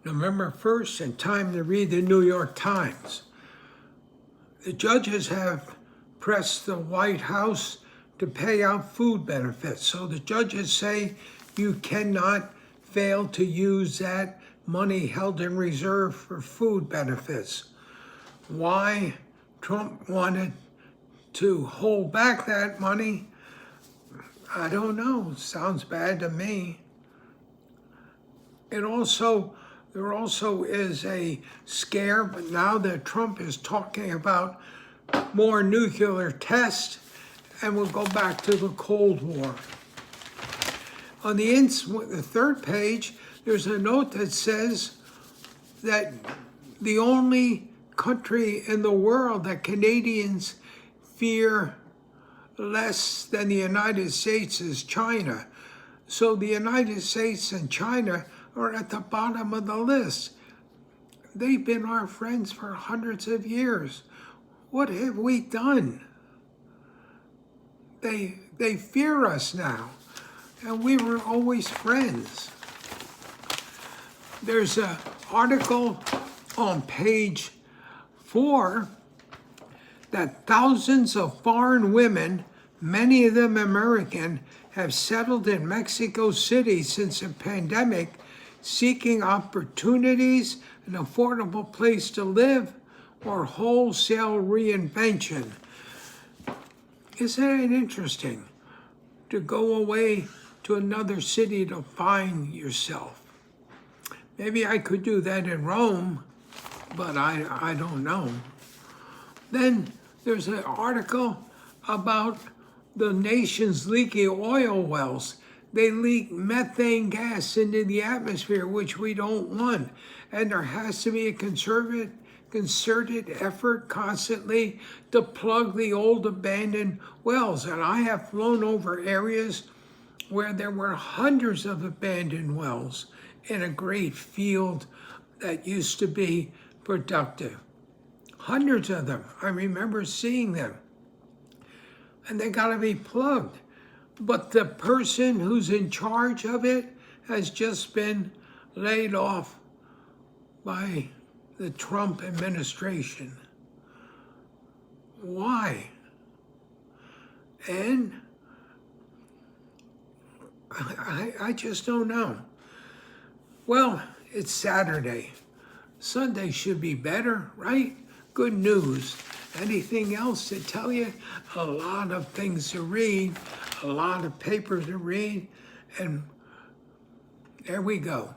November 1st, and time to read the New York Times. The judges have pressed the White House to pay out food benefits. So the judges say you cannot fail to use that money held in reserve for food benefits. Why Trump wanted to hold back that money, I don't know. Sounds bad to me. There also is a scare, but now that Trump is talking about more nuclear tests, and we'll go back to the Cold War. On the third page, there's a note that says that the only country in the world that Canadians fear less than the United States is China. So the United States and China are at the bottom of the list. They've been our friends for hundreds of years. What have we done? They fear us now, and we were always friends. There's an article on page 4 that thousands of foreign women, many of them American, have settled in Mexico City since the pandemic, seeking opportunities, an affordable place to live, or wholesale reinvention. Isn't it interesting to go away to another city to find yourself? Maybe I could do that in Rome, but I don't know. Then there's an article about the nation's leaky oil wells. They leak methane gas into the atmosphere, which we don't want. And there has to be a concerted effort constantly to plug the old abandoned wells. And I have flown over areas where there were hundreds of abandoned wells in a great field that used to be productive. Hundreds of them. I remember seeing them. And they got to be plugged. But the person who's in charge of it has just been laid off by the Trump administration. Why? And I just don't know. Well, it's Saturday. Sunday should be better, right? Good news. Anything else to tell you? A lot of things to read, a lot of papers to read, and there we go.